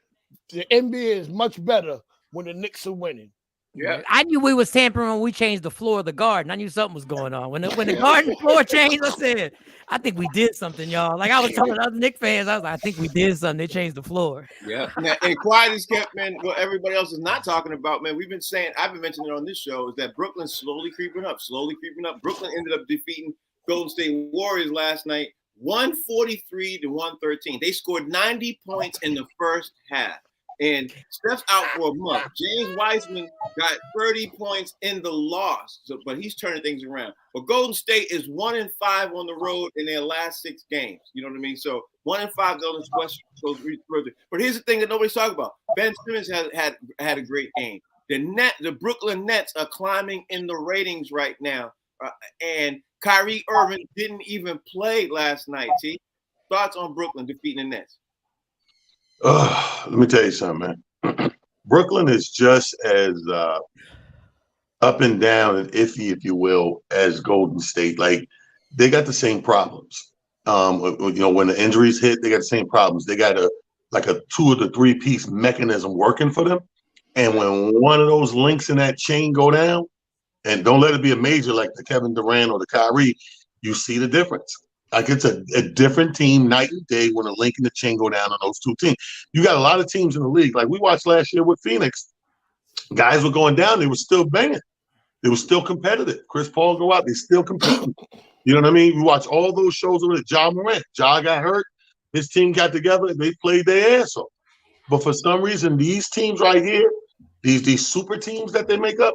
The NBA is much better when the Knicks are winning. Yeah, I knew we was tampering when we changed the floor of the garden. I knew something was going on. When the garden floor changed, I said, I think we did something, y'all. Like, I was telling other Knicks fans, I was like, I think we did something. They changed the floor. Yeah. And quiet is kept, man. What everybody else is not talking about, man. I've been mentioning it on this show, is that Brooklyn's slowly creeping up. Brooklyn ended up defeating Golden State Warriors last night, 143-113. They scored 90 points in the first half. And Steph's out for a month. James Wiseman got 30 points in the loss, but he's turning things around. But Golden State is 1-5 on the road in their last 6 games. You know what I mean? So 1-5 Golden West goes further. But here's the thing that nobody's talking about. Ben Simmons had a great game. The Brooklyn Nets are climbing in the ratings right now, and Kyrie Irving didn't even play last night. T, thoughts on Brooklyn defeating the Nets? Let me tell you something, man. Brooklyn is just as up and down and iffy, if you will, as Golden State. Like, they got the same problems. When the injuries hit, they got the same problems. They got a 2 or 3 piece mechanism working for them. And when one of those links in that chain go down, and don't let it be a major like the Kevin Durant or the Kyrie, you see the difference. Like, it's a different team night and day when a link in the chain go down on those 2 teams. You got a lot of teams in the league. Like we watched last year with Phoenix. Guys were going down. They were still banging. They were still competitive. Chris Paul go out. They still competing. You know what I mean? We watch all those shows with Ja Morant. Ja got hurt. His team got together. And they played their ass off. But for some reason, these teams right here, these super teams that they make up,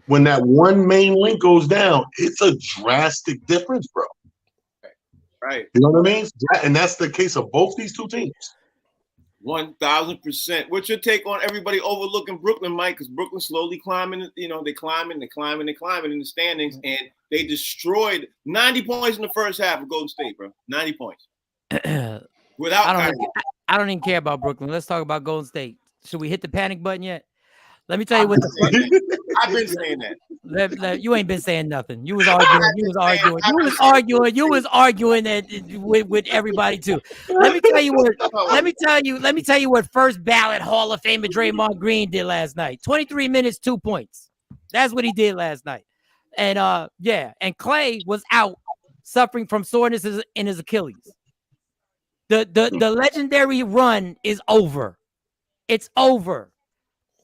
when that one main link goes down, it's a drastic difference, bro. Right. You know what I mean? And that's the case of both these 2 teams. 1,000%. What's your take on everybody overlooking Brooklyn, Mike? Because Brooklyn's slowly climbing. They're climbing in the standings, and they destroyed 90 points in the first half of Golden State, bro. 90 points. Without I don't even care about Brooklyn. Let's talk about Golden State. Should we hit the panic button yet? Let me tell you what I've been saying that. you ain't been saying nothing. You was arguing. You was arguing. You was arguing. You was arguing that with everybody too. Let me tell you what. Let me tell you what first ballot Hall of Famer Draymond Green did last night. 23 minutes, 2 points. That's what he did last night. And and Clay was out suffering from soreness in his Achilles. The legendary run is over. It's over.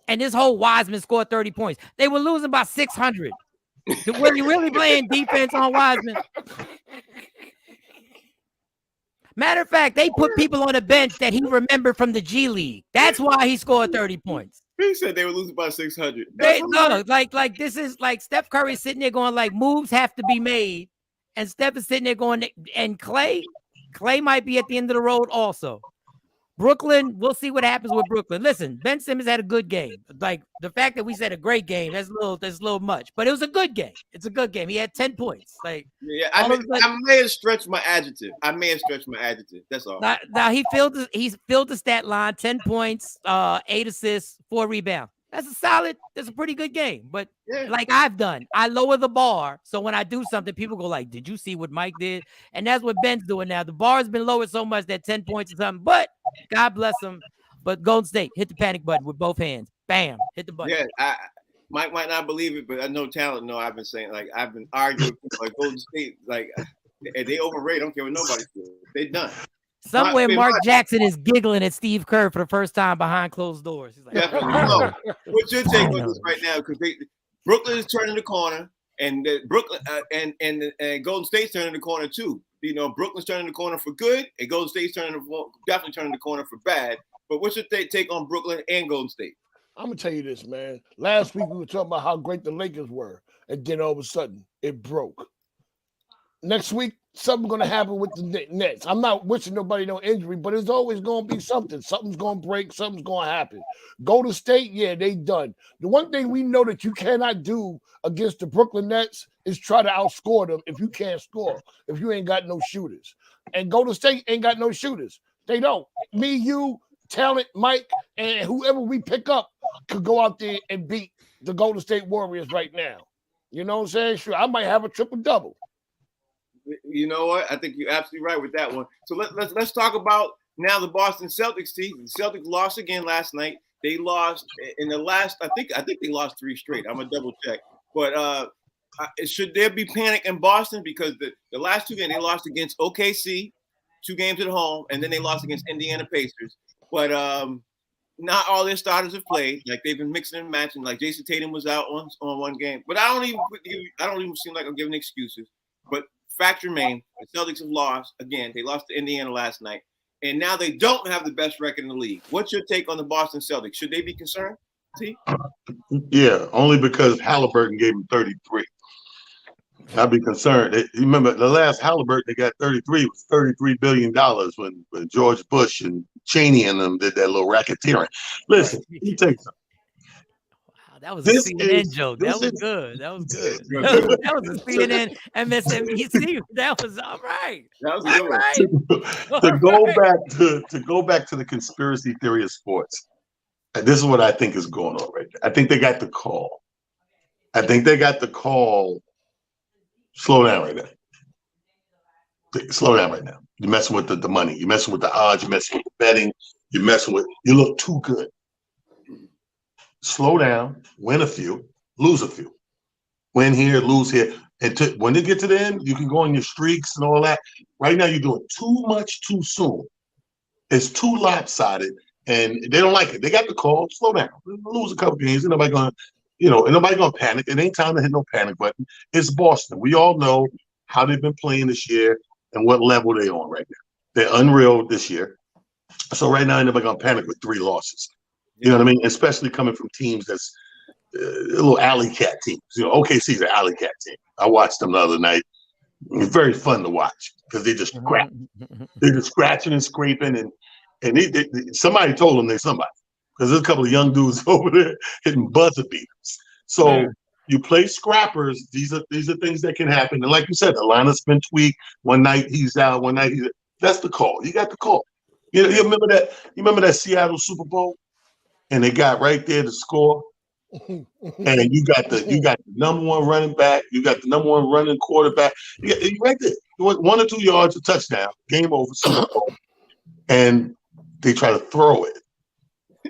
And this whole Wiseman scored 30 points. They were losing by 600. Were you really playing defense on Wiseman? Matter of fact, they put people on the bench that he remembered from the G League. That's why he scored 30 points. He said they were losing by 600. Like this is like Steph Curry sitting there going like moves have to be made. And Steph is sitting there going, and Clay might be at the end of the road also. Brooklyn, we'll see what happens with Brooklyn. Listen, Ben Simmons had a good game. Like the fact that we said a great game, that's a little much, but it was a good game. It's a good game. He had 10 points. Like, yeah, I may have stretched my adjective. That's all. Now he filled the stat line, 10 points, 8 assists, 4 rebounds. That's a pretty good game. But like I've done, I lower the bar. So when I do something, people go like, did you see what Mike did? And that's what Ben's doing now. The bar has been lowered so much that 10 points or something, but God bless him. But Golden State hit the panic button with both hands. Bam, hit the button. Yeah, Mike might not believe it, but I know talent. No, I've been saying, like, I've been arguing with like Golden State, like, they overrated. I don't care what nobody says. They done. Somewhere Mark Jackson is giggling at Steve Kerr for the first time behind closed doors. He's like, definitely. No. What's your take on this right now? Because Brooklyn is turning the corner, and Brooklyn and Golden State's turning the corner too. You know, Brooklyn's turning the corner for good, and Golden State's definitely turning the corner for bad. But what's your take on Brooklyn and Golden State? I'm gonna tell you this, man. Last week we were talking about how great the Lakers were, and then all of a sudden it broke. Next week, something's going to happen with the Nets. I'm not wishing nobody no injury, but it's always going to be something. Something's going to break. Something's going to happen. Golden State, yeah, they done. The one thing we know that you cannot do against the Brooklyn Nets is try to outscore them if you can't score, if you ain't got no shooters. And Golden State ain't got no shooters. They don't. Me, you, Talent, Mike, and whoever we pick up could go out there and beat the Golden State Warriors right now. You know what I'm saying? Sure, I might have a triple-double. You know what? I think you're absolutely right with that one. So let's talk about now the Boston Celtics team. The Celtics lost again last night. They lost in the last. I think they lost 3 straight. I'm gonna double check. But should there be panic in Boston because the last 2 games they lost against OKC, 2 games at home, and then they lost against Indiana Pacers. But not all their starters have played. Like they've been mixing and matching. Like Jason Tatum was out on 1 game. But I don't even seem like I'm giving excuses. But fact remains, the Celtics have lost again. They lost to Indiana last night, and now they don't have the best record in the league. What's your take on the Boston Celtics? Should they be concerned? T? Yeah, only because Halliburton gave him 33. I'd be concerned. Remember, the last Halliburton they got 33 was $33 billion when George Bush and Cheney and them did that little racketeering. Listen, let me tell you something. That was a CNN joke. That was good. That was good. That was a CNN MSNBC. That was all right. That was good. To go back to the conspiracy theory of sports. And this is what I think is going on right there. I think they got the call. Slow down right now. Slow down right now. You're messing with the money. You're messing with the odds. You're messing with the betting. You look too good. Slow down, win a few, lose a few. Win here, lose here. And when they get to the end, you can go on your streaks and all that. Right now, you're doing too much too soon. It's too lopsided, and they don't like it. They got the call. Slow down. Lose a couple games. Ain't nobody gonna panic. It ain't time to hit no panic button. It's Boston. We all know how they've been playing this year and what level they're on right now. They're unreal this year. So right now, ain't nobody gonna panic with 3 losses. You know what I mean? Especially coming from teams that's little alley cat teams. You know, OKC's an alley cat team. I watched them the other night. It's very fun to watch because they just they're just scratching and scraping, and somebody told them they're somebody because there's a couple of young dudes over there hitting buzzer beaters. So you play scrappers. These are things that can happen. And like you said, the lineup's been tweaked. One night he's out. One night that's the call. You got the call. You remember that? You remember that Seattle Super Bowl? And they got right there to score. And you got the number one running back, you got the number one running quarterback. You right there. 1 or 2 yards, a touchdown, game over, Super Bowl. And they try to throw it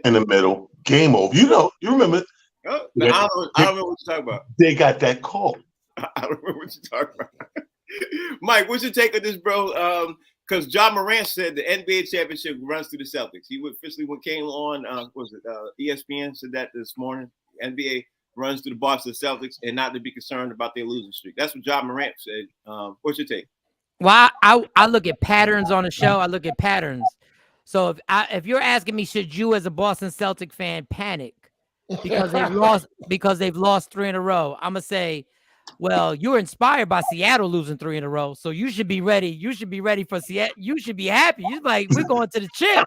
in the middle, game over. You remember. I don't remember what you're talking about. They got that call. I don't remember what you're talking about. Mike, what's your take on this, bro? Because John Morant said the NBA championship runs through the Celtics. He officially came on, ESPN said that this morning. NBA runs through the Boston Celtics and not to be concerned about their losing streak. That's what John Morant said. What's your take? Well, I look at patterns on the show. I look at patterns. So if you're asking me, should you as a Boston Celtic fan panic because they've lost 3 in a row? I'm gonna say, well, you're inspired by Seattle losing 3 in a row, so you should be ready. You should be ready for Seattle. You should be happy. You're like, we're going to the chip.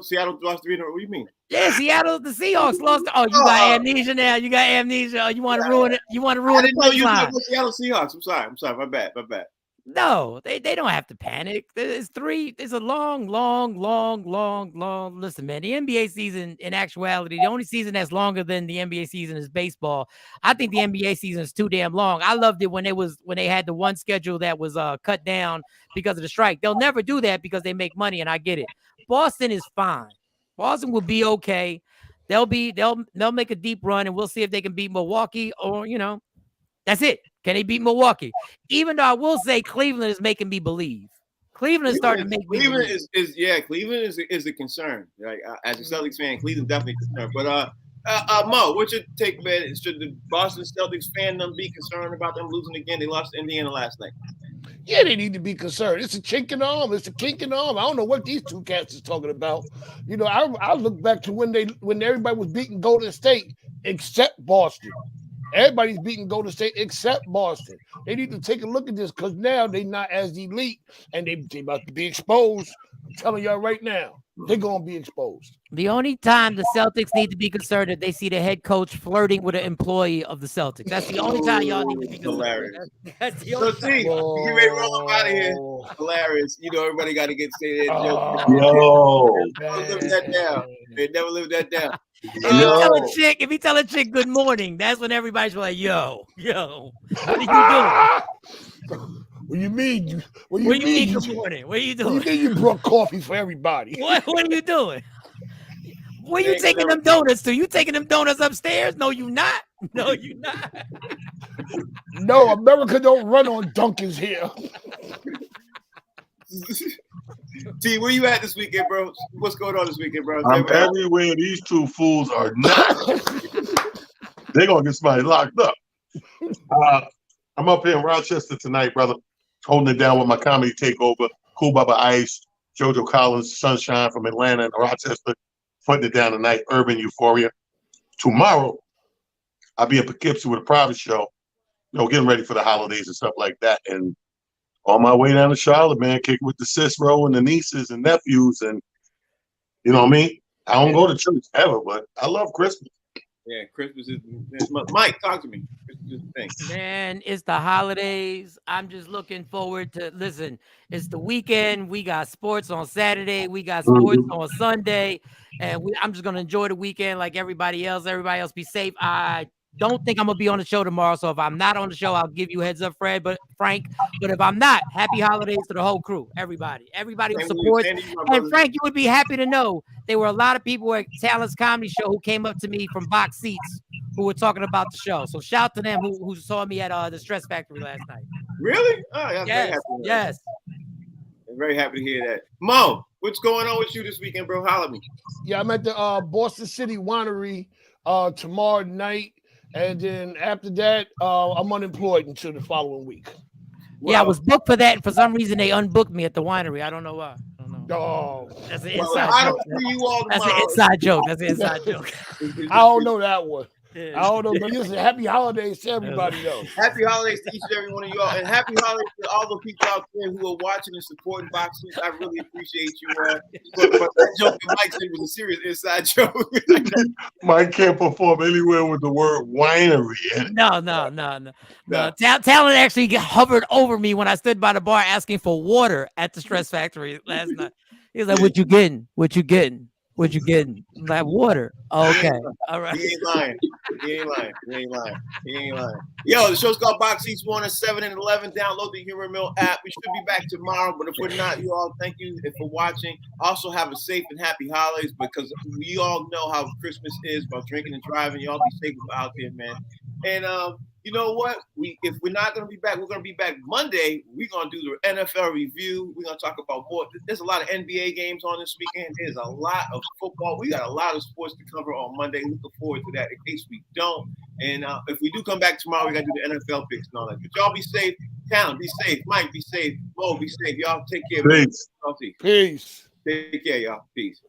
Seattle lost 3 in a row. What do you mean? Yeah, Seattle, the Seahawks lost. Oh, you got amnesia now. You got amnesia. Oh, you want to ruin it? You want to ruin I didn't know you line. were Seattle Seahawks. I'm sorry. My bad. No, they don't have to panic. It's 3. It's a long. Listen, man, the NBA season, in actuality, the only season that's longer than the NBA season is baseball. I think the NBA season is too damn long. I loved it when they had the one schedule that was cut down because of the strike. They'll never do that because they make money, and I get it. Boston is fine. Boston will be okay. They'll make a deep run, and we'll see if they can beat Milwaukee or that's it. Can they beat Milwaukee? Even though I will say Cleveland is making me believe. Cleveland is starting to make me Cleveland believe. Cleveland is a concern. Like as a Celtics fan, Cleveland definitely a concern. But Mo, what's your take, man? Should the Boston Celtics fandom be concerned about them losing again? They lost to Indiana last night. Yeah, they need to be concerned. It's a chink in the arm. It's a kink in the arm. I don't know what these two cats is talking about. I look back to when everybody was beating Golden State except Boston. Everybody's beating Golden State except Boston. They need to take a look at this because now they're not as elite and they about to be exposed. I'm telling y'all right now, they're going to be exposed. The only time the Celtics need to be concerned if they see the head coach flirting with an employee of the Celtics. That's the only time y'all need to be concerned. Hilarious. That's the only time. You ready to roll out of here? Hilarious. Everybody got to get say that joke. Never live that down. They never live that down. If you tell a chick good morning, that's when everybody's like, yo, what are you doing? What do you mean? What do you mean good morning? What are you doing? What do you mean you brought coffee for everybody? What are you doing? Where you taking them donuts to? You taking them donuts upstairs? No, you not. No, you not. No, America don't run on Dunkins here. T, where you at this weekend, bro? What's going on this weekend, bro? I'm everywhere. These two fools are not. They're gonna get somebody locked up. I'm up here in Rochester tonight, brother, holding it down with my comedy takeover. Cool Bubba Ice, JoJo Collins, Sunshine from Atlanta and Rochester, putting it down tonight. Urban Euphoria. Tomorrow, I'll be in Poughkeepsie with a private show. Getting ready for the holidays and stuff like that, and on my way down to Charlotte, man, kicking with the sis bro and the nieces and nephews, and you know what I mean? I don't go to church ever, but I love Christmas. Yeah, Christmas is Mike, talk to me. Christmas is the thing. Man, it's the holidays. I'm just looking forward to it's the weekend. We got sports on Saturday, we got sports on Sunday, and I'm just gonna enjoy the weekend like everybody else. Everybody else be safe. I don't think I'm gonna be on the show tomorrow. So if I'm not on the show, I'll give you a heads up, Frank. But if I'm not, happy holidays to the whole crew, everybody who supports. And Frank, you would be happy to know there were a lot of people at Talent's Comedy Show who came up to me from box seats who were talking about the show. So shout to them who saw me at the Stress Factory last night. Really? Oh, yes. I'm very happy to hear that. Mo, what's going on with you this weekend, bro? Holla at me. Yeah, I'm at the Boston City Winery tomorrow night. And then after that, I'm unemployed until the following week. Well, yeah, I was booked for that. And for some reason, they unbooked me at the winery. I don't know why. I don't know. Oh, that's an inside joke. That's an inside joke. That's an inside joke. I don't know that one. I don't know, but listen, happy holidays to everybody, though. Happy holidays to each and every one of y'all, and happy holidays to all the people out there who are watching and supporting boxing. I really appreciate you. But that joke that Mike said was a serious inside joke. Mike can't perform anywhere with the word winery. No. Talent actually hovered over me when I stood by the bar asking for water at the Stress Factory last night. He was like, "What you getting? What you getting?" What you getting? That water. Okay. All right. He ain't lying. He ain't lying. He ain't lying. He ain't lying. Yo, the show's called Box Seats 1 and 7 and 11. Download the Humor Mill app. We should be back tomorrow, but if we're not, you all, thank you for watching. Also, have a safe and happy holidays because we all know how Christmas is about drinking and driving. Y'all be safe out there, man. And you know what? If we're not going to be back, we're going to be back Monday. We're going to do the NFL review. We're going to talk about more. There's a lot of NBA games on this weekend. There's a lot of football. We got a lot of sports to cover on Monday. Looking forward to that in case we don't. And if we do come back tomorrow, we got to do the NFL picks and all that. But y'all be safe. Talon, be safe. Mike, be safe. Mo, be safe. Y'all take care. Peace. Peace. Take care, y'all. Peace.